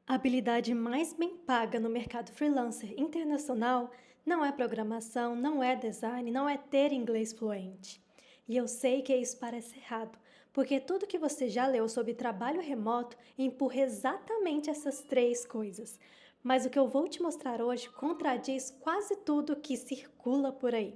A habilidade mais bem paga no mercado freelancer internacional não é programação, não é design, não é ter inglês fluente. E eu sei que isso parece errado, porque tudo que você já leu sobre trabalho remoto empurra exatamente essas três coisas. Mas o que eu vou te mostrar hoje contradiz quase tudo que circula por aí.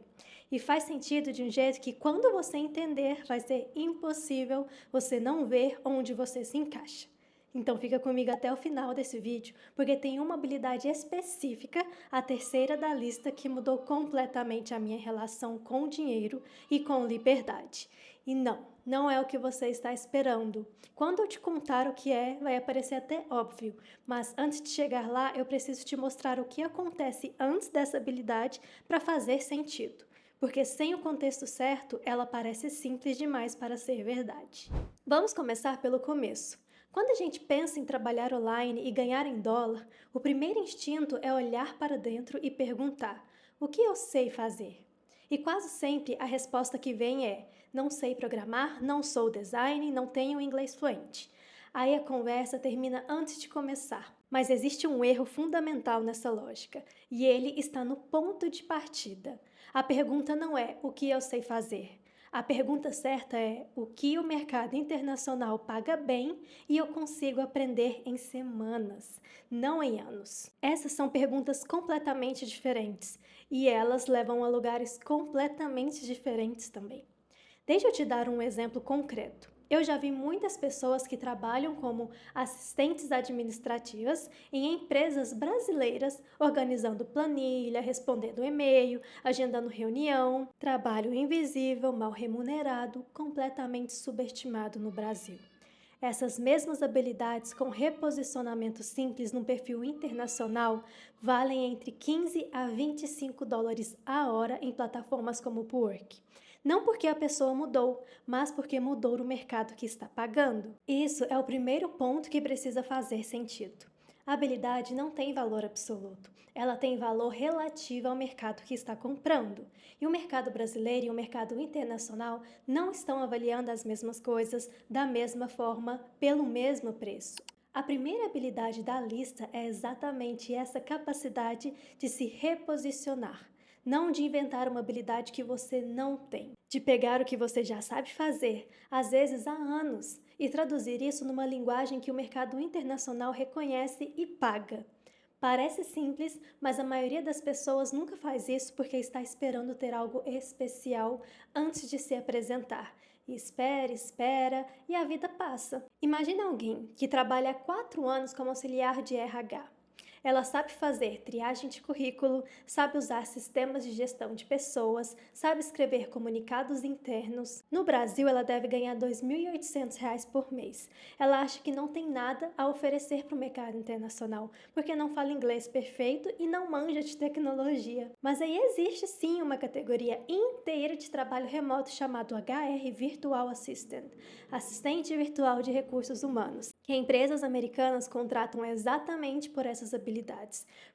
E faz sentido de um jeito que, quando você entender, vai ser impossível você não ver onde você se encaixa. Então fica comigo até o final desse vídeo, porque tem uma habilidade específica, a terceira da lista, que mudou completamente a minha relação com o dinheiro e com liberdade. E não é o que você está esperando. Quando eu te contar o que é, vai parecer até óbvio, mas antes de chegar lá, eu preciso te mostrar o que acontece antes dessa habilidade para fazer sentido. Porque sem o contexto certo, ela parece simples demais para ser verdade. Vamos começar pelo começo. Quando a gente pensa em trabalhar online e ganhar em dólar, o primeiro instinto é olhar para dentro e perguntar: o que eu sei fazer? E quase sempre a resposta que vem é: não sei programar, não sou design, não tenho inglês fluente. Aí a conversa termina antes de começar. Mas existe um erro fundamental nessa lógica, e ele está no ponto de partida. A pergunta não é o que eu sei fazer. A pergunta certa é o que o mercado internacional paga bem e eu consigo aprender em semanas, não em anos. Essas são perguntas completamente diferentes e elas levam a lugares completamente diferentes também. Deixa eu te dar um exemplo concreto. Eu já vi muitas pessoas que trabalham como assistentes administrativas em empresas brasileiras, organizando planilha, respondendo e-mail, agendando reunião, trabalho invisível, mal remunerado, completamente subestimado no Brasil. Essas mesmas habilidades com reposicionamento simples num perfil internacional valem entre 15 a 25 dólares a hora em plataformas como Upwork. Não porque a pessoa mudou, mas porque mudou o mercado que está pagando. Isso é o primeiro ponto que precisa fazer sentido. A habilidade não tem valor absoluto, ela tem valor relativo ao mercado que está comprando. E o mercado brasileiro e o mercado internacional não estão avaliando as mesmas coisas da mesma forma, pelo mesmo preço. A primeira habilidade da lista é exatamente essa capacidade de se reposicionar, não de inventar uma habilidade que você não tem, de pegar o que você já sabe fazer, às vezes há anos, e traduzir isso numa linguagem que o mercado internacional reconhece e paga. Parece simples, mas a maioria das pessoas nunca faz isso porque está esperando ter algo especial antes de se apresentar. E espera, espera, e a vida passa. Imagina alguém que trabalha há 4 anos como auxiliar de RH. Ela sabe fazer triagem de currículo, sabe usar sistemas de gestão de pessoas, sabe escrever comunicados internos. No Brasil, ela deve ganhar R$ 2.800 por mês. Ela acha que não tem nada a oferecer para o mercado internacional, porque não fala inglês perfeito e não manja de tecnologia. Mas aí existe sim uma categoria inteira de trabalho remoto chamado HR Virtual Assistant, assistente virtual de recursos humanos, que empresas americanas contratam exatamente por essas habilidades,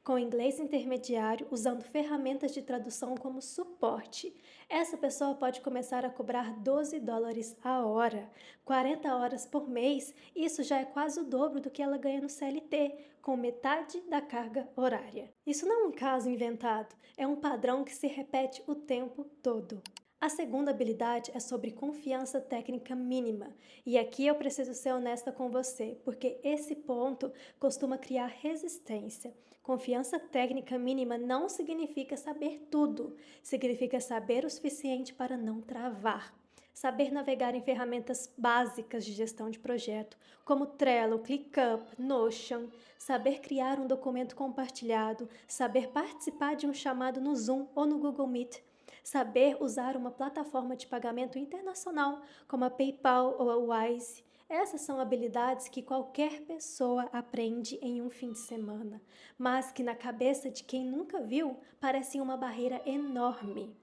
com inglês intermediário, usando ferramentas de tradução como suporte. Essa pessoa pode começar a cobrar 12 dólares a hora, 40 horas por mês. Isso já é quase o dobro do que ela ganha no CLT, com metade da carga horária. Isso não é um caso inventado, é um padrão que se repete o tempo todo. A segunda habilidade é sobre confiança técnica mínima, e aqui eu preciso ser honesta com você, porque esse ponto costuma criar resistência. Confiança técnica mínima não significa saber tudo, significa saber o suficiente para não travar. Saber navegar em ferramentas básicas de gestão de projeto, como Trello, ClickUp, Notion, saber criar um documento compartilhado, saber participar de um chamado no Zoom ou no Google Meet, saber usar uma plataforma de pagamento internacional como a PayPal ou a Wise. Essas são habilidades que qualquer pessoa aprende em um fim de semana, mas que na cabeça de quem nunca viu parecem uma barreira enorme.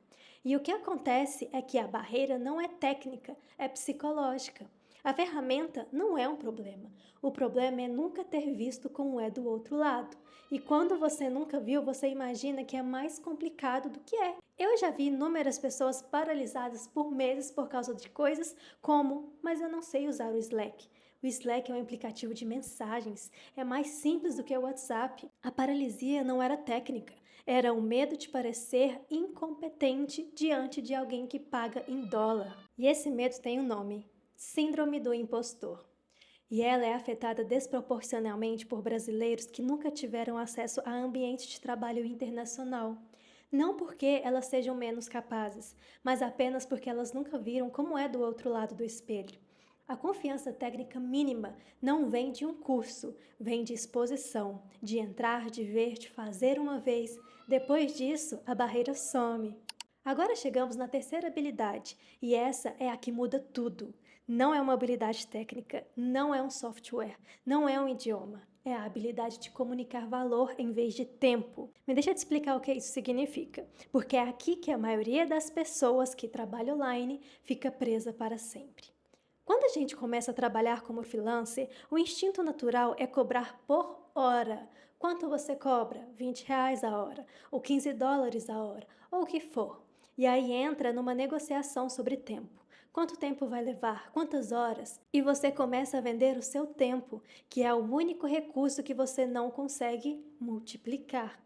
E o que acontece é que a barreira não é técnica, é psicológica. A ferramenta não é um problema. O problema é nunca ter visto como é do outro lado. E quando você nunca viu, você imagina que é mais complicado do que é. Eu já vi inúmeras pessoas paralisadas por meses por causa de coisas como: mas eu não sei usar o Slack. O Slack é um aplicativo de mensagens. É mais simples do que o WhatsApp. A paralisia não era técnica. Era o medo de parecer incompetente diante de alguém que paga em dólar. E esse medo tem um nome: Síndrome do Impostor. E ela é afetada desproporcionalmente por brasileiros que nunca tiveram acesso a ambiente de trabalho internacional. Não porque elas sejam menos capazes, mas apenas porque elas nunca viram como é do outro lado do espelho. A confiança técnica mínima não vem de um curso, vem de exposição, de entrar, de ver, de fazer uma vez. Depois disso, a barreira some. Agora chegamos na terceira habilidade, e essa é a que muda tudo. Não é uma habilidade técnica, não é um software, não é um idioma. É a habilidade de comunicar valor em vez de tempo. Me deixa te explicar o que isso significa, porque é aqui que a maioria das pessoas que trabalham online fica presa para sempre. Quando a gente começa a trabalhar como freelancer, o instinto natural é cobrar por hora. Quanto você cobra? R$ 20 a hora, ou US$ 15 a hora, ou o que for. E aí entra numa negociação sobre tempo. Quanto tempo vai levar? Quantas horas? E você começa a vender o seu tempo, que é o único recurso que você não consegue multiplicar.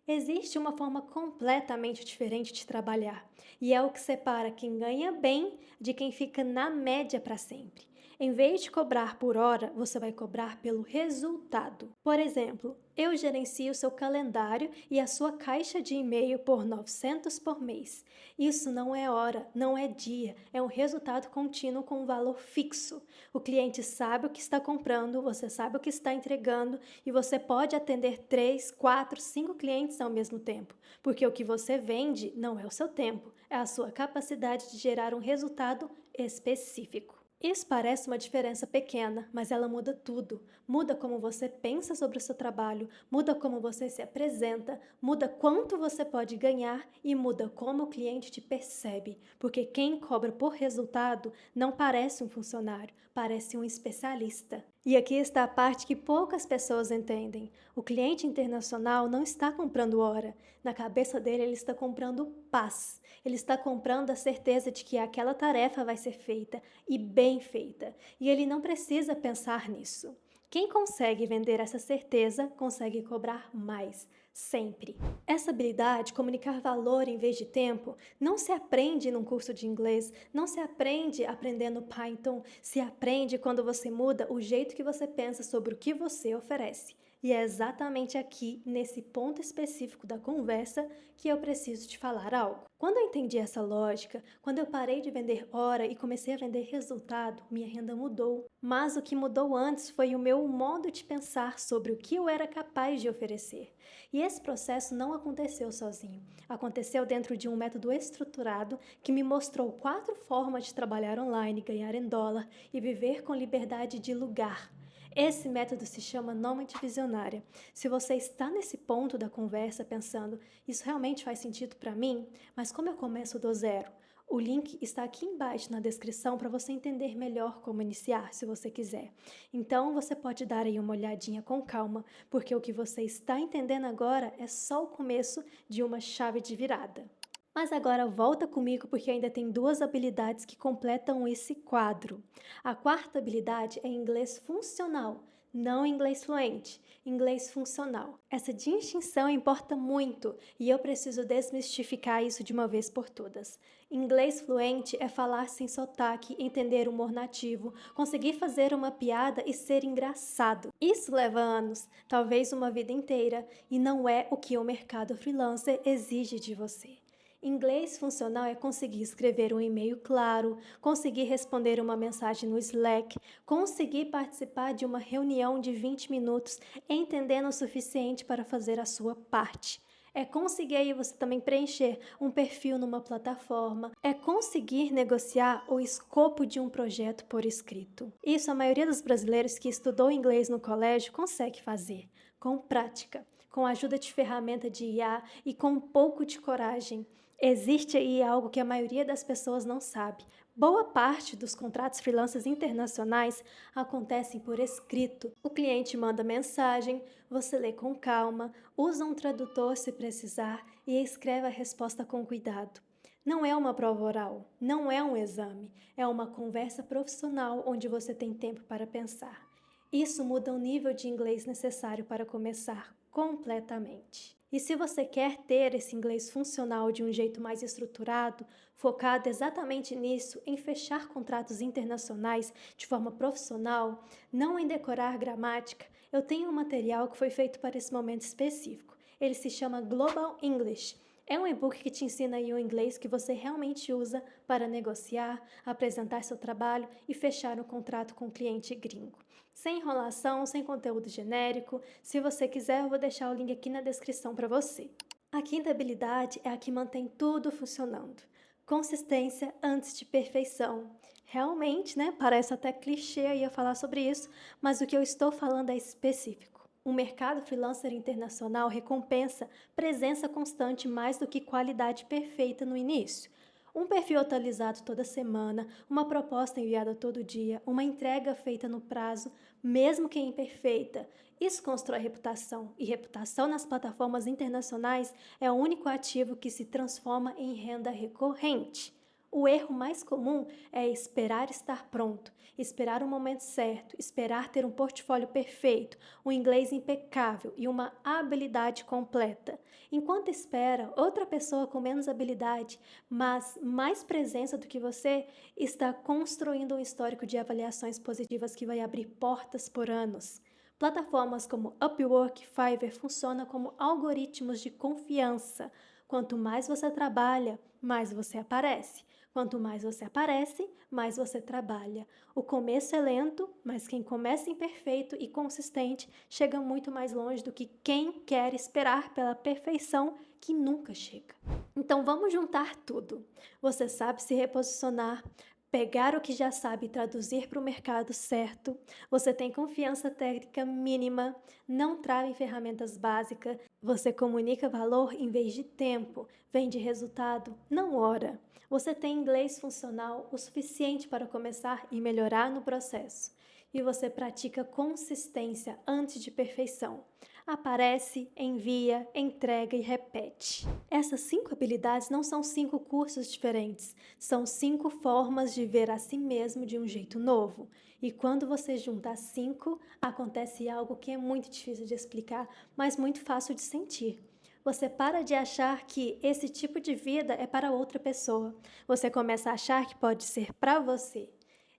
Existe uma forma completamente diferente de trabalhar, e é o que separa quem ganha bem de quem fica na média para sempre. Em vez de cobrar por hora, você vai cobrar pelo resultado. Por exemplo, eu gerencio seu calendário e a sua caixa de e-mail por 900 por mês. Isso não é hora, não é dia, é um resultado contínuo com um valor fixo. O cliente sabe o que está comprando, você sabe o que está entregando e você pode atender 3, 4, 5 clientes ao mesmo tempo, porque o que você vende não é o seu tempo, é a sua capacidade de gerar um resultado específico. Isso parece uma diferença pequena, mas ela muda tudo. Muda como você pensa sobre o seu trabalho, muda como você se apresenta, muda quanto você pode ganhar e muda como o cliente te percebe. Porque quem cobra por resultado não parece um funcionário, parece um especialista. E aqui está a parte que poucas pessoas entendem. O cliente internacional não está comprando hora. Na cabeça dele, ele está comprando paz. Ele está comprando a certeza de que aquela tarefa vai ser feita e bem feita. E ele não precisa pensar nisso. Quem consegue vender essa certeza consegue cobrar mais, sempre. Essa habilidade, comunicar valor em vez de tempo, não se aprende num curso de inglês, não se aprende aprendendo Python, se aprende quando você muda o jeito que você pensa sobre o que você oferece. E é exatamente aqui, nesse ponto específico da conversa, que eu preciso te falar algo. Quando eu entendi essa lógica, quando eu parei de vender hora e comecei a vender resultado, minha renda mudou. Mas o que mudou antes foi o meu modo de pensar sobre o que eu era capaz de oferecer. E esse processo não aconteceu sozinho. Aconteceu dentro de um método estruturado que me mostrou 4 formas de trabalhar online, ganhar em dólar e viver com liberdade de lugar. Esse método se chama Nômade Visionária. Se você está nesse ponto da conversa pensando, isso realmente faz sentido para mim, mas como eu começo do zero? O link está aqui embaixo na descrição para você entender melhor como iniciar, se você quiser. Então, você pode dar aí uma olhadinha com calma, porque o que você está entendendo agora é só o começo de uma chave de virada. Mas agora volta comigo porque ainda tem 2 habilidades que completam esse quadro. A quarta habilidade é inglês funcional, não inglês fluente, inglês funcional. Essa distinção importa muito e eu preciso desmistificar isso de uma vez por todas. Inglês fluente é falar sem sotaque, entender humor nativo, conseguir fazer uma piada e ser engraçado. Isso leva anos, talvez uma vida inteira, e não é o que o mercado freelancer exige de você. Inglês funcional é conseguir escrever um e-mail claro, conseguir responder uma mensagem no Slack, conseguir participar de uma reunião de 20 minutos entendendo o suficiente para fazer a sua parte. É conseguir aí você também preencher um perfil numa plataforma, é conseguir negociar o escopo de um projeto por escrito. Isso a maioria dos brasileiros que estudou inglês no colégio consegue fazer, com prática, com a ajuda de ferramenta de IA e com um pouco de coragem. Existe aí algo que a maioria das pessoas não sabe. Boa parte dos contratos freelancers internacionais acontecem por escrito. O cliente manda mensagem, você lê com calma, usa um tradutor se precisar e escreve a resposta com cuidado. Não é uma prova oral, não é um exame, é uma conversa profissional onde você tem tempo para pensar. Isso muda o nível de inglês necessário para começar completamente. E se você quer ter esse inglês funcional de um jeito mais estruturado, focado exatamente nisso, em fechar contratos internacionais de forma profissional, não em decorar gramática, eu tenho um material que foi feito para esse momento específico. Ele se chama Global English. É um e-book que te ensina aí o inglês que você realmente usa para negociar, apresentar seu trabalho e fechar um contrato com um cliente gringo. Sem enrolação, sem conteúdo genérico. Se você quiser, eu vou deixar o link aqui na descrição para você. A quinta habilidade é a que mantém tudo funcionando. Consistência antes de perfeição. Realmente, né? Parece até clichê aí eu falar sobre isso, mas o que eu estou falando é específico. O mercado freelancer internacional recompensa presença constante mais do que qualidade perfeita no início. Um perfil atualizado toda semana, uma proposta enviada todo dia, uma entrega feita no prazo, mesmo que imperfeita. Isso constrói reputação, e reputação nas plataformas internacionais é o único ativo que se transforma em renda recorrente. O erro mais comum é esperar estar pronto, esperar o momento certo, esperar ter um portfólio perfeito, um inglês impecável e uma habilidade completa. Enquanto espera, outra pessoa com menos habilidade, mas mais presença do que você, está construindo um histórico de avaliações positivas que vai abrir portas por anos. Plataformas como Upwork e Fiverr funcionam como algoritmos de confiança. Quanto mais você trabalha, mais você aparece. Quanto mais você aparece, mais você trabalha. O começo é lento, mas quem começa imperfeito e consistente chega muito mais longe do que quem quer esperar pela perfeição que nunca chega. Então vamos juntar tudo. Você sabe se reposicionar, pegar o que já sabe e traduzir para o mercado certo. Você tem confiança técnica mínima, não trava em ferramentas básicas. Você comunica valor em vez de tempo, vende resultado, não hora. Você tem inglês funcional o suficiente para começar e melhorar no processo. E você pratica consistência antes de perfeição. Aparece, envia, entrega e repete. Essas 5 habilidades não são 5 cursos diferentes, são 5 formas de ver a si mesmo de um jeito novo. E quando você junta as 5, acontece algo que é muito difícil de explicar, mas muito fácil de sentir. Você para de achar que esse tipo de vida é para outra pessoa. Você começa a achar que pode ser para você.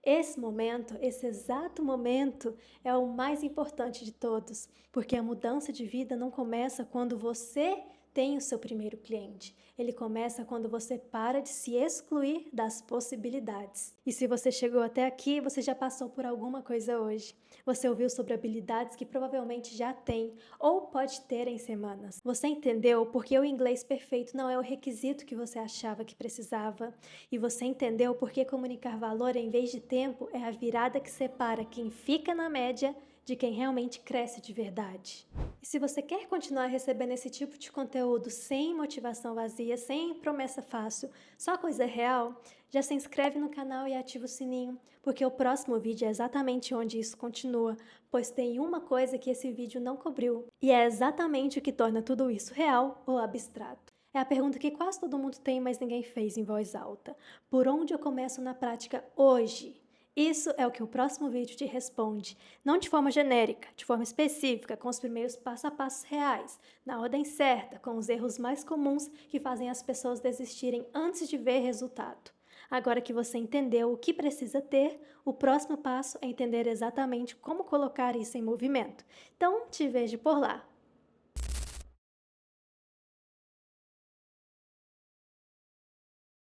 Esse momento, esse exato momento, é o mais importante de todos, porque a mudança de vida não começa quando você tem o seu primeiro cliente. Ele começa quando você para de se excluir das possibilidades. E se você chegou até aqui, você já passou por alguma coisa hoje. Você ouviu sobre habilidades que provavelmente já tem ou pode ter em semanas. Você entendeu porque o inglês perfeito não é o requisito que você achava que precisava. E você entendeu porque comunicar valor em vez de tempo é a virada que separa quem fica na média de quem realmente cresce de verdade. E se você quer continuar recebendo esse tipo de conteúdo sem motivação vazia, sem promessa fácil, só coisa real, já se inscreve no canal e ativa o sininho, porque o próximo vídeo é exatamente onde isso continua, pois tem uma coisa que esse vídeo não cobriu, e é exatamente o que torna tudo isso real ou abstrato. É a pergunta que quase todo mundo tem, mas ninguém fez em voz alta. Por onde eu começo na prática hoje? Isso é o que o próximo vídeo te responde, não de forma genérica, de forma específica, com os primeiros passo a passos reais, na ordem certa, com os erros mais comuns que fazem as pessoas desistirem antes de ver resultado. Agora que você entendeu o que precisa ter, o próximo passo é entender exatamente como colocar isso em movimento. Então, te vejo por lá.